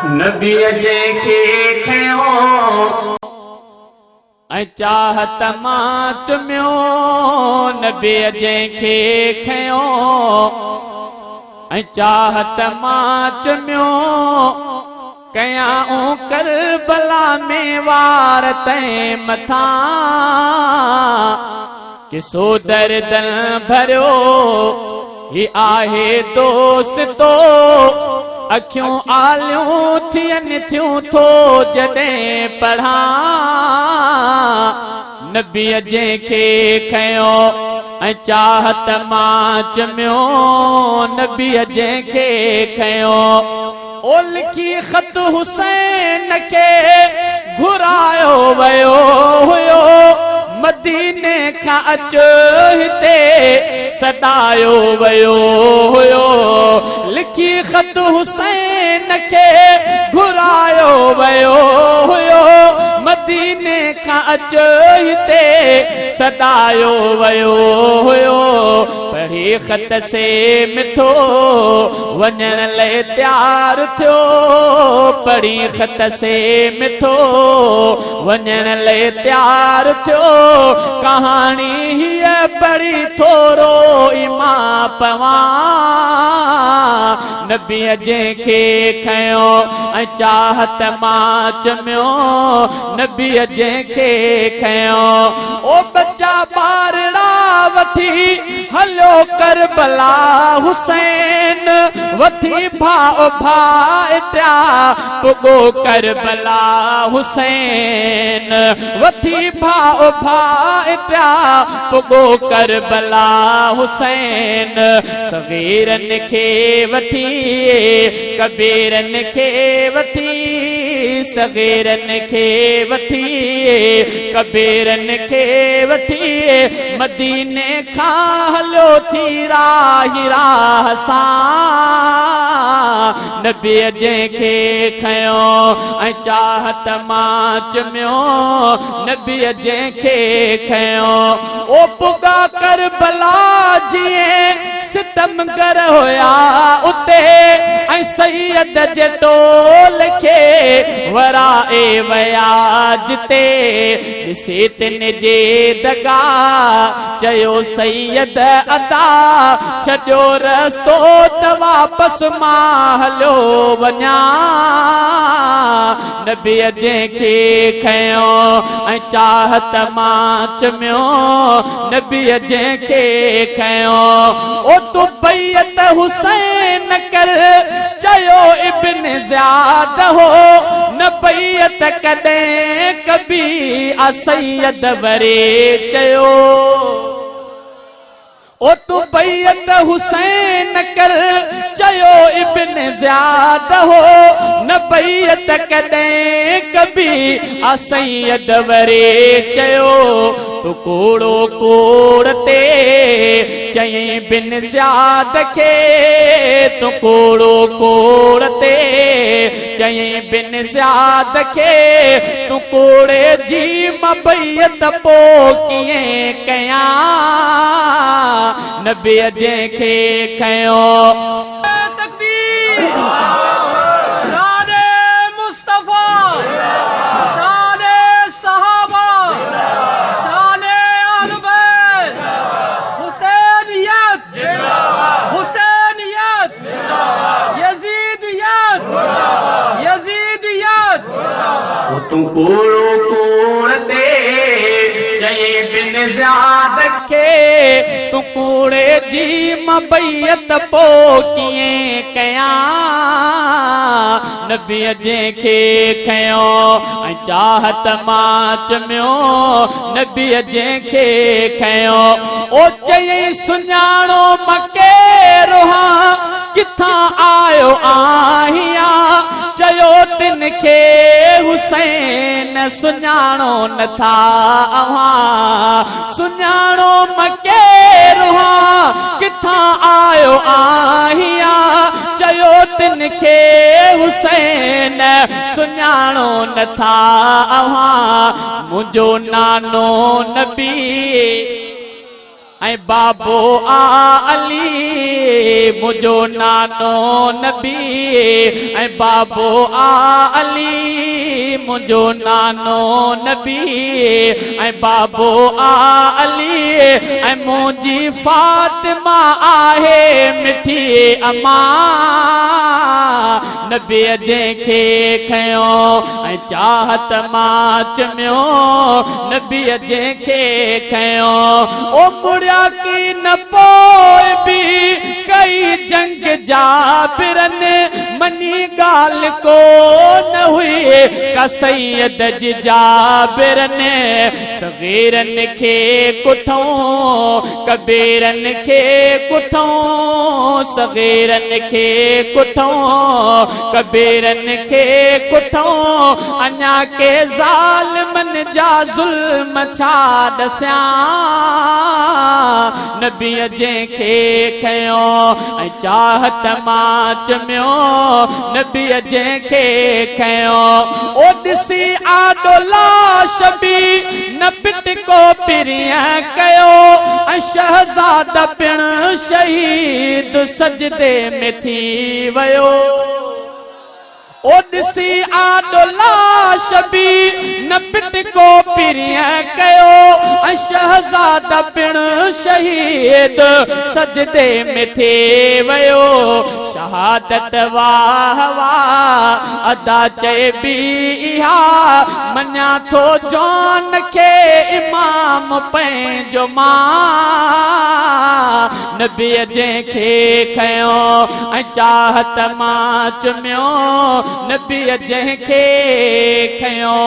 नबी जंहिंखे खयो ऐं चाहत मां चुमियो नबी जंहिंखे खयो ऐं चाहत मां चुमियो कयां करबला में वार तैं मथां किसो दर्दन भरियो ही आहे दोस्तो अखियूं आलियूं थियनि थियूं थो जॾहिं पढ़ां नबीअ जंहिंखे खयो ऐं चाहत मां चुमियो नबीअ जंहिंखे खयो ओ लिखी ख़त हुसैन खे घुरायो वियो हुयो मदीने खां अचो हिते सदायो वियो हुयो लिखी ख़त हुसैन खे घुरायो वियो हुयो मदीने खां अचो हिते सदायो वियो हुयो पढ़ी ख़त से मिठो वञण लाइ तयार थियो पढ़ी ख़त से मिठो वञण लाइ तयार थियो कहानी हीअ पढ़ी थोरो इमां पवां नबीअ जंहिंखे खयो ऐं चाहत मां चुमियो नबीअ जंहिंखे खयो ओ बच्चा ॿारड़ा वठी हलो करबला हुसैन वठी भाउ भाइटिया पुगो करबला हुसैन वठी भाउ भाइटिया पुगो करबला हुसैन सगीरनि खे वठी कबीरनि खे वठी सगीरनि खे वठी कबीरनि खे वठी मदीने खां हलो थी राह राह सां नबीअ जंहिंखे खयो ऐं चाहत मां चुमियो नबीअ जंहिंखे खयो ओ पुगा करबला जीअं सितमगर हुया उते ऐं सैयद जे टोल खे वराए विया जिते ॾिसे तिन जे दगा चयो सैयद अदा छॾियो रस्तो त वापसि मां हलियो वञा नबीअ जंहिंखे खयो ऐं चाहत मां चुमियो नबीअ जंहिंखे खयो ओ तू बैयत हुसैन कर चयो इब्न ज़ियाद हो न बैयत कॾहिं कबी आ सैयद वरे चयो ओ तू बैयत हुसैन कर चयो इब्न ज़ियाद हो न बैयत कॾहिं कबी आ सैयद वरे चयो तू कूड़ो कूड़ ते चयईं बिन ज़ियाद खे तू कूड़ो कूड़ ते चयईं बिन ज़ियाद खे तू कूड़े जी बैयत पोइ कीअं कयां नबीअ जंहिंखे खयो तू कूड़ो कूड़ ते चई बिन ज़ियाद खे तू कूड़े जी बैयत पोइ कीअं कयां नबीअ जंहिंखे खयो ऐं चाहत मां चुमियो नबीअ जंहिंखे खयो ओ चयईं सुञाणो मां केरु आहियां किथां आयो आहियां चयो तिन खे हुसैन सुञाणो नथा अव्हां सुञाणो मां केरु आहियां किथां आयो आहियां चयो तिन खे हुसैन सुञाणो नथा अव्हां मुंहिंजो नानो नबी ऐं बाबो आली मुझो नानो नबी ऐं बाबो आली मुझो नानो नबी ऐं बाबो आली ऐं मुझी फातिमा आहे मिठी अमा नबी जंहिंखे खयो ऐं चाहत मां चमियो नबी जंहिंखे खयो ओ मुड़िया की न पोइ बि कई जंग जाबिरन मनी गाल को न हुई का सैयद जी जाबिरन सगीरन खे कुठो कबीरन खे कुठो सगीरन खे कुठो कबीरन खे कुठो अञा के ज़ालिमन जा ज़ुल्म छा दस्यां नबी जंहिंखे खयो ऐं चाहत मां चमियो नबी जंहिंखे खयो ओ ॾिसी आॾो लाश बि न पिट को पिरिया कयो ऐं शहज़ादा पिण शहीद सजदे में थी वियो ओ ॾिसी आॾो लाश बि न पिट को पिरिया कयो ऐं शहज़ादा पिण शहीद सजदे में थी वियो शहादत वाह वाह अदा चइबी इहा मञा थो जॉन खे इमाम पंहिंजो मां नबी जंहिंखे खयो ऐं चाहत मां चुमियो नबी जंहिंखे खयो।